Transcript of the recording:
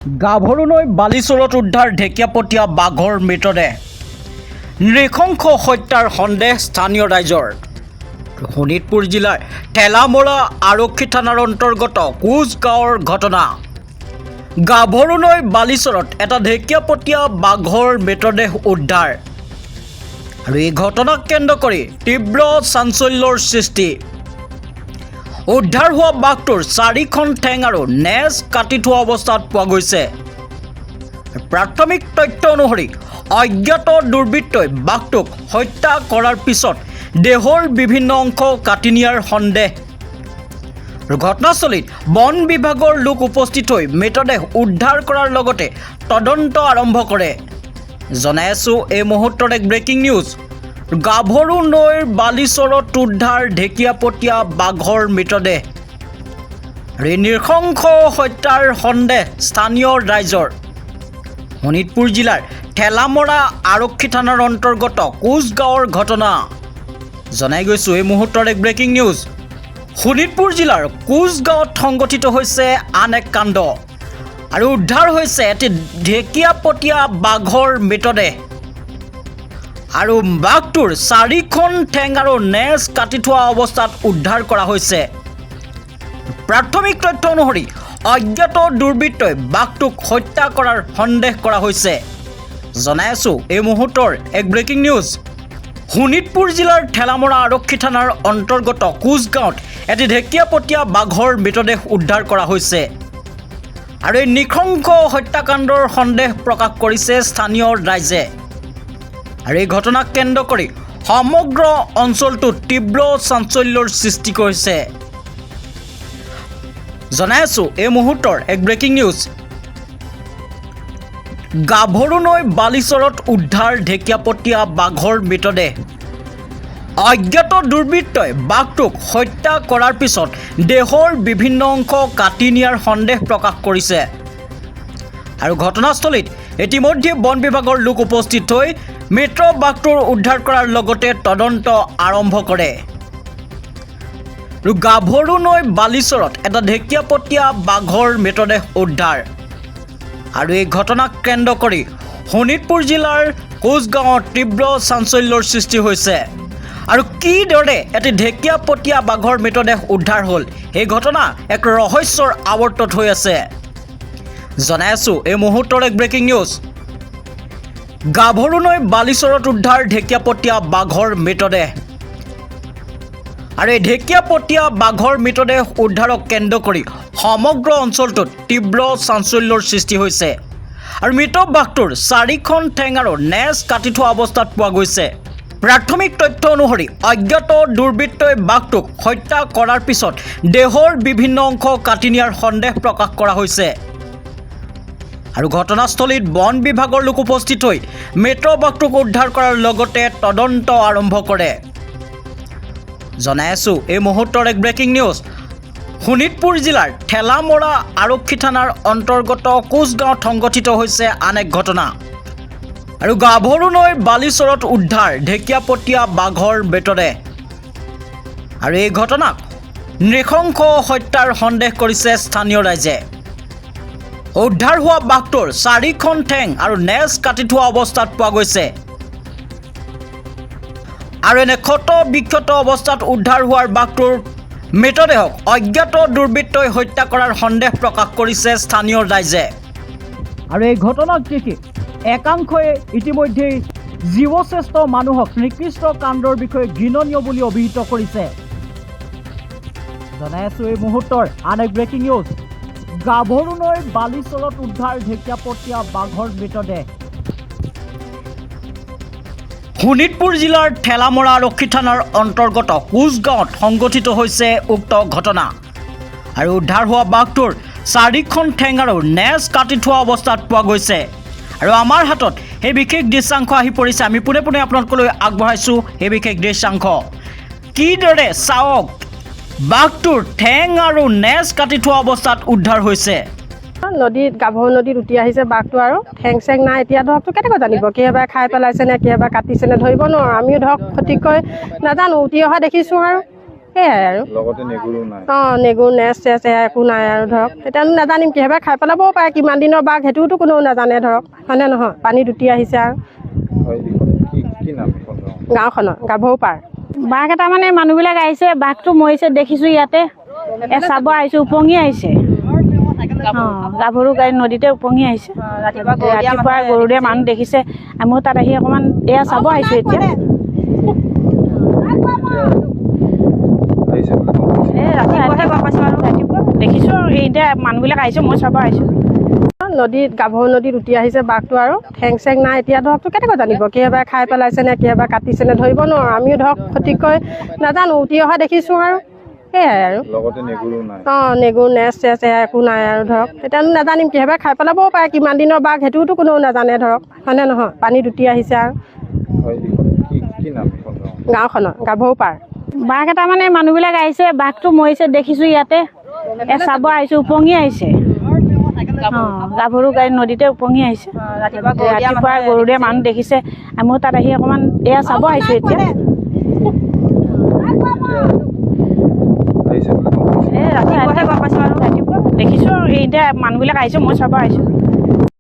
গাভৰুলৈ বালিচৰত উদ্ধাৰ ঢেকীয়াপতীয়া বাঘৰ মৃতদেহ। নৃশংস হত্যাৰ সন্দেহ স্থানীয় ৰাইজৰ। শোণিতপুৰ জিলাৰ ঠেলামৰা আৰক্ষী থানাৰ অন্তৰ্গত কোচগাঁৱৰ ঘটনা। গাভৰুলৈ বালিচৰত এটা ঢেকীয়াপতীয়া বাঘৰ মৃতদেহ উদ্ধাৰ আৰু এই ঘটনাক কেন্দ্ৰ কৰি তীব্ৰ চাঞ্চল্যৰ সৃষ্টি। উদ্ধাৰ হোৱা বাঘটোৰ 4খন ঠেং আৰু নেজ কাটি থোৱা অৱস্থাত পোৱা গৈছে। প্ৰাথমিক তথ্য অনুসৰি অজ্ঞাত দুৰ্বৃত্তই বাঘটোক হত্যা কৰাৰ পিছত দেহৰ বিভিন্ন অংশ কাটি নিয়াৰ সন্দেহ। ঘটনাস্থলীত বন বিভাগৰ লোক উপস্থিত হৈ মৃতদেহ উদ্ধাৰ কৰাৰ লগতে তদন্ত আৰম্ভ কৰে। জনাই আছো এই মুহূৰ্তৰ এক ব্ৰেকিং নিউজ। গাভৰু নৈৰ বালিচৰত উদ্ধাৰ ঢেকীয়াপতীয়া বাঘৰ মৃতদেহ। নৃশংস হত্যাৰ সন্দেহ স্থানীয় ৰাইজৰ। শোণিতপুৰ জিলাৰ ঠেলামৰা আৰক্ষী থানাৰ অন্তৰ্গত কোচগাঁৱৰ ঘটনা। জনাই গৈছো এই মুহূৰ্তৰ এক ব্ৰেকিং নিউজ। শোণিতপুৰ জিলাৰ কোচগাঁৱত সংঘটিত হৈছে আন এক কাণ্ড আৰু উদ্ধাৰ হৈছে এটি ঢেকীয়াপতীয়া বাঘৰ মৃতদেহ আৰু বাঘটোৰ 4খন ঠেং আৰু নেজ কাটি থোৱা অৱস্থাত উদ্ধাৰ কৰা হৈছে। প্ৰাথমিক তথ্য অনুসৰি অজ্ঞাত দুৰ্বৃত্তই বাঘটোক হত্যা কৰাৰ সন্দেহ কৰা হৈছে। জনাই আছো এই মুহূৰ্তৰ এক ব্ৰেকিং নিউজ। শোণিতপুৰ জিলাৰ ঠেলামৰা আৰক্ষী থানাৰ অন্তৰ্গত কোচগাঁৱত এটি ঢেকীয়াপতীয়া বাঘৰ মৃতদেহ উদ্ধাৰ কৰা হৈছে আৰু এই নৃশংস হত্যাকাণ্ডৰ সন্দেহ প্ৰকাশ কৰিছে স্থানীয় ৰাইজে। আৰু এই ঘটনাক কেন্দ্ৰ কৰি সমগ্ৰ অঞ্চলটোত তীব্ৰ চাঞ্চল্যৰ সৃষ্টি কৰিছে। জনাই আছো এই মুহূৰ্তৰ এক ব্ৰেকিং নিউজ। গাভৰু নৈ বালিচৰত উদ্ধাৰ ঢেকীয়াপতীয়া বাঘৰ মৃতদেহ। অজ্ঞাত দুৰ্বৃত্তই বাঘটোক হত্যা কৰাৰ পিছত দেহৰ বিভিন্ন অংশ কাটি নিয়াৰ সন্দেহ প্ৰকাশ কৰিছে আৰু ঘটনাস্থলীত ইতিমধ্যে বন বিভাগৰ লোক উপস্থিত হৈ মৃত বাঘটোৰ উদ্ধাৰ কৰাৰ লগতে তদন্ত আৰম্ভ কৰে। গাভৰু নৈ বালিচৰত এটা ঢেকীয়াপতীয়া বাঘৰ মৃতদেহ উদ্ধাৰ আৰু এই ঘটনাক কেন্দ্ৰ কৰি শোণিতপুৰ জিলাৰ কোচগাঁৱত তীব্ৰ চাঞ্চল্যৰ সৃষ্টি হৈছে। আৰু কিদৰে এটি ঢেকীয়াপতীয়া বাঘৰ মৃতদেহ উদ্ধাৰ হ'ল এই ঘটনা এক ৰহস্যৰ আৱৰ্তত হৈ আছে। জনাই আছো এই মুহূৰ্তৰ এক ব্ৰেকিং নিউজ। গাভৰু নৈ বালিচৰত উদ্ধাৰ ঢেকীয়াপতীয়া বাঘৰ মৃতদেহ আৰু এই ঢেকীয়াপতীয়া বাঘৰ মৃতদেহ উদ্ধাৰক কেন্দ্ৰ কৰি সমগ্ৰ অঞ্চলটোত তীব্ৰ চাঞ্চল্যৰ সৃষ্টি হৈছে আৰু মৃত বাঘটোৰ 4খন ঠেং আৰু নেজ কাটি থোৱা অৱস্থাত পোৱা গৈছে। প্ৰাথমিক তথ্য অনুসৰি অজ্ঞাত দুৰ্বৃত্তই বাঘটোক হত্যা কৰাৰ পিছত দেহৰ বিভিন্ন অংশ কাটি নিয়াৰ সন্দেহ প্ৰকাশ কৰা হৈছে আৰু ঘটনাস্থলীত বন বিভাগৰ লোক উপস্থিত হৈ মৃত বাঘটোক উদ্ধাৰ কৰাৰ লগতে তদন্ত আৰম্ভ কৰে। জনাই আছো এই মুহূৰ্তৰ এক ব্ৰেকিং নিউজ। শোণিতপুৰ জিলাৰ ঠেলামৰা আৰক্ষী থানাৰ অন্তৰ্গত কোচগাঁৱত সংঘটিত হৈছে আন এক ঘটনা আৰু গাভৰু নৈৰ বালিচৰত উদ্ধাৰ ঢেকীয়াপতীয়া বাঘৰ মৃতদেহ আৰু এই ঘটনাক নৃশংস হত্যাৰ সন্দেহ কৰিছে স্থানীয় ৰাইজে। উদ্ধাৰ হোৱা বাঘটোৰ 4খন ঠেং আৰু নেজ কাটি থোৱা অৱস্থাত পোৱা গৈছে আৰু এনে ক্ষত বিক্ষত অৱস্থাত উদ্ধাৰ হোৱাৰ বাঘটোৰ মৃতদেহক অজ্ঞাত দুৰ্বৃত্তই হত্যা কৰাৰ সন্দেহ প্ৰকাশ কৰিছে স্থানীয় ৰাইজে। আৰু এই ঘটনাক দেখি একাংশই ইতিমধ্যেই জীৱশ্ৰেষ্ঠ মানুহক নিকৃষ্ট কাণ্ডৰ বিষয়ে ঘৃণনীয় বুলি অভিহিত কৰিছে। জনাই আছো এই মুহূৰ্তৰ আন এক ব্ৰেকিং নিউজ। গাভৰু নৈ বালিচৰত উদ্ধাৰ ঢেকীয়াপতীয়া বাঘৰ মৃতদেহ। শোণিতপুৰ জিলাৰ ঠেলামৰা আৰক্ষী থানাৰ অন্তৰ্গত কোচগাঁৱত সংঘটিত হৈছে উক্ত ঘটনা আৰু উদ্ধাৰ হোৱা বাঘটোৰ 4খন ঠেং আৰু নেজ কাটি থোৱা অৱস্থাত পোৱা গৈছে আৰু আমাৰ হাতত সেই বিশেষ দৃশ্যাংশ আহি পৰিছে। আমি পোনে পোনে আপোনালোকলৈ আগবঢ়াইছোঁ সেই বিশেষ দৃশ্যাংশ। কিদৰে চাওক বাঘটোৰ ঠেং আৰু নেজ কাটি থোৱা অৱস্থাত উদ্ধাৰ হৈছে। নদীত গাভৰু নদীত উটি আহিছে বাঘটো আৰু ঠেং চেং নাই। এতিয়া ধৰক কেনেকৈ জানিব কিবা খাই পেলাইছে নে কিবা কাটিছে নে ধৰিব নোৱাৰোঁ। আমিও ধৰক সঠিককৈ নাজানো, উটি অহা দেখিছোঁ আৰু সেয়াই আৰু লগতে নেগুৰো নাই। অঁ নেগুৰ নেচ চেচ এয়া একো নাই আৰু ধৰক এতিয়ানো নাজানিম কিহেবাৰে খাই পেলাবও পাৰে কিমান দিনৰ বাঘ সেইটোওতো কোনেও নাজানে ধৰক হয়নে নহয় পানীত উটি আহিছে আৰু হয়, কি নাম এখন গাঁও? গাঁওখনৰ গাভৰু পাৰ বাঘ এটা মানে মানুহবিলাক আহিছে বাঘটো মৰিছে দেখিছোঁ ইয়াতে চাব আহিছোঁ উপঙি আহিছে গাভৰু গাড়ী নদীতে উপঙি আহিছে ৰাতিপুৱা গৰু দিয়ে মানুহ দেখিছে আমিও তাত আহি অকণমান এয়া চাব আহিছোঁ এতিয়া আহিছে বুলি গম পাইছে? ৰাতিপুৱাহে গম পাইছোঁ আৰু ৰাতিপুৱা দেখিছোঁ আৰু এতিয়া মানুহবিলাক আহিছোঁ মই চাব আহিছোঁ নদীত গাভৰু নদীত উটি আহিছে বাঘটো আৰু ঠেং চেং নাই এতিয়া ধৰকতো কেনেকৈ জানিব কিহেবাৰে খাই পেলাইছে নে কিহেবাৰে কাটিছে নে ধৰিব নোৱাৰোঁ আমিও ধৰক সঠিককৈ নাজানো উটি অহা দেখিছোঁ আৰু সেয়াই আৰু লগতে নেগুৰো নাই। অঁ নেগুৰ নেচ চেচ এয়া একো নাই আৰু ধৰক এতিয়ানো নাজানিম কিহেবাৰে খাই পেলাবও পাৰে কিমান দিনৰ বাঘ সেইটোওতো কোনেও নাজানে ধৰক হয়নে নহয় পানীত উটি আহিছে আৰু হয়, কি নাম এখন গাঁও? গাঁওখনৰ গাভৰু পাৰ বাঘ এটা মানে মানুহবিলাক আহিছে বাঘটো মৰিছে দেখিছোঁ ইয়াতে চাব আহিছোঁ উপঙি আহিছে গাভৰু গাড়ী নদীতে উপঙি আহিছে ৰাতিপুৱা গৰু দিয়ে মানুহ দেখিছে আমিও তাত আহি অকণমান এয়া চাব আহিছোঁ এতিয়া আহিছে বুলি গম পাইছে? ৰাতিপুৱাহে গম পাইছোঁ আৰু ৰাতিপুৱা দেখিছোঁ আৰু এতিয়া মানুহবিলাক আহিছোঁ মই চাব আহিছোঁ